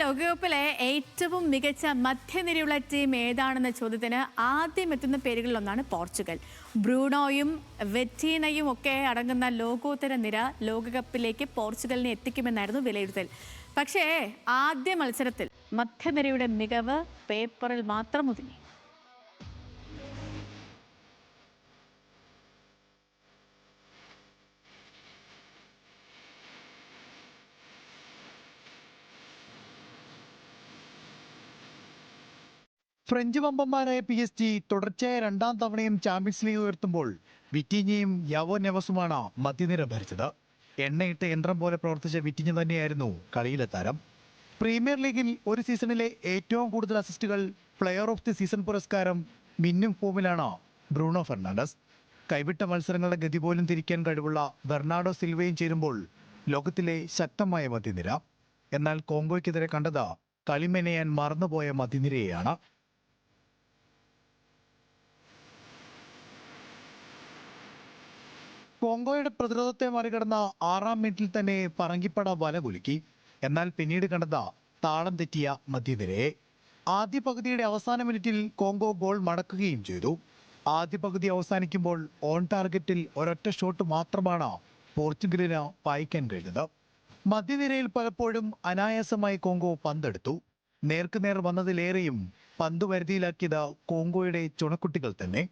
ലോകകപ്പിലെ ഏറ്റവും മികച്ച മധ്യനിരയുള്ള ടീം ഏതാണെന്ന ചോദ്യത്തിന് ആദ്യം എത്തുന്ന പേരുകളിലൊന്നാണ് പോർച്ചുഗൽ. ബ്രൂണോയും വെറ്റീനയും ഒക്കെ അടങ്ങുന്ന ലോകോത്തര നിര ലോകകപ്പിലേക്ക് പോർച്ചുഗലിനെ എത്തിക്കുമെന്നായിരുന്നു വിലയിരുത്തൽ. പക്ഷേ ആദ്യ മത്സരത്തിൽ മധ്യനിരയുടെ മികവ് പേപ്പറിൽ മാത്രം ഒതുങ്ങി. ഫ്രഞ്ച് വമ്പന്മാരായ PSG തുടർച്ചയായ രണ്ടാം തവണയും ചാമ്പ്യൻസ് ലീഗ് ഉയർത്തുമ്പോൾ വിറ്റീഞ്ഞയും യാവോ നെവസുമാണ് മധ്യനിര ഭരിച്ചത്. എണ്ണയിട്ട് യന്ത്രം പോലെ പ്രവർത്തിച്ച വിറ്റീഞ്ഞ തന്നെയായിരുന്നു കളിയിലെ താരം. പ്രീമിയർ ലീഗിൽ ഒരു സീസണിലെ ഏറ്റവും കൂടുതൽ അസിസ്റ്റുകൾ, പ്ലെയർ ഓഫ് ദി സീസൺ പുരസ്കാരം, മിന്നും ഫോമിലാണ് ബ്രൂണോ ഫെർണാണ്ടസ്. കൈവിട്ട മത്സരങ്ങളുടെ ഗതി പോലും തിരിക്കാൻ കഴിവുള്ള ബെർണാഡോ സിൽവയും ചേരുമ്പോൾ ലോകത്തിലെ ശക്തമായ മധ്യനിര. എന്നാൽ കോങ്കോയ്ക്കെതിരെ കണ്ടത് കളിമെനയാൻ മറന്നുപോയ മധ്യനിരയെയാണ്. കോങ്കോയുടെ പ്രതിരോധത്തെ മറികടന്ന 6-ാം മിനിറ്റിൽ തന്നെ പറങ്കിപ്പട വല കുലുക്കി. എന്നാൽ പിന്നീട് കണ്ടത് താളം തെറ്റിയ മധ്യനിരയെ. ആദ്യ പകുതിയുടെ അവസാന മിനിറ്റിൽ കോങ്കോ ഗോൾ മടക്കുകയും ചെയ്തു. ആദ്യ പകുതി അവസാനിക്കുമ്പോൾ ഓൺ ടാർഗറ്റിൽ ഒരൊറ്റ ഷോട്ട് മാത്രമാണ് പോർച്ചുഗലിന് പായിക്കാൻ കഴിഞ്ഞത്. മധ്യനിരയിൽ പലപ്പോഴും അനായാസമായി കോങ്കോ പന്തെടുത്തു. നേർക്കുനേർ വന്നതിലേറെയും പന്ത് വരുതിയിലാക്കിയത് കോങ്കോയുടെ ചുണക്കുട്ടികൾ തന്നെ.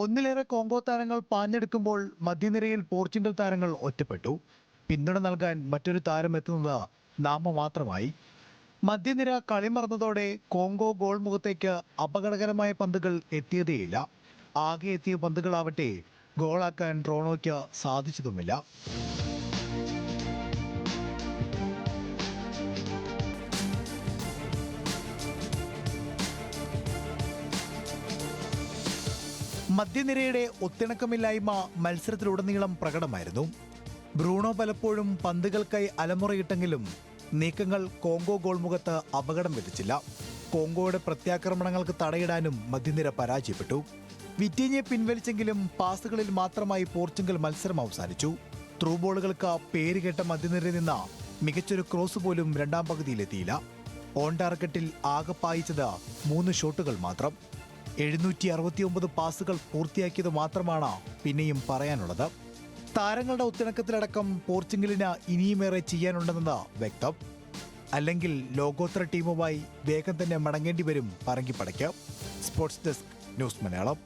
ഒന്നിലേറെ കോങ്കോ താരങ്ങൾ പാഞ്ഞെടുക്കുമ്പോൾ മധ്യനിരയിൽ പോർച്ചുഗൽ താരങ്ങൾ ഒറ്റപ്പെട്ടു. പിന്തുണ നൽകാൻ മറ്റൊരു താരം എത്തുന്നത് നാമമാത്രമായി. മധ്യനിര കളി മറന്നതോടെ കോങ്കോ ഗോൾ മുഖത്തേക്ക് അപകടകരമായ പന്തുകൾ എത്തിയതേയില്ല. ആകെ എത്തിയ പന്തുകളാവട്ടെ ഗോളാക്കാൻ റോണോയ്ക്ക് സാധിച്ചതുമില്ല. മധ്യനിരയുടെ ഒത്തിണക്കമില്ലായ്മ മത്സരത്തിലുടനീളം പ്രകടമായിരുന്നു. ബ്രൂണോ പലപ്പോഴും പന്തുകൾക്കായി അലമുറയിട്ടെങ്കിലും നീക്കങ്ങൾ കോങ്കോ ഗോൾമുഖത്ത് അപകടം വിധിച്ചില്ല. കോങ്കോയുടെ പ്രത്യാക്രമണങ്ങൾക്ക് തടയിടാനും മധ്യനിര പരാജയപ്പെട്ടു. വിറ്റീഞ്ഞയെ പിൻവലിച്ചെങ്കിലും പാസുകളിൽ മാത്രമായി പോർച്ചുഗൽ മത്സരം അവസാനിച്ചു. ത്രൂ ബോളുകൾക്ക് പേരുകേട്ട മധ്യനിരയിൽ നിന്ന് മികച്ചൊരു ക്രോസ് പോലും രണ്ടാം പകുതിയിലെത്തിയില്ല. ഓൺ ടാർഗറ്റിൽ ആകെ പായിച്ചത് 3 ഷോട്ടുകൾ മാത്രം. 769 പാസുകൾ പൂർത്തിയാക്കിയത് മാത്രമാണ് പിന്നെയും പറയാനുള്ളത്. താരങ്ങളുടെ ഒത്തിണക്കത്തിലടക്കം പോർച്ചുഗലിന് ഇനിയുമേറെ ചെയ്യാനുണ്ടെന്നത് വ്യക്തം. അല്ലെങ്കിൽ ലോകോത്തര ടീമുമായി വേഗം തന്നെ മടങ്ങേണ്ടി വരും പറങ്കിപ്പടയ്ക്ക്. Sports desk, news Malayalam.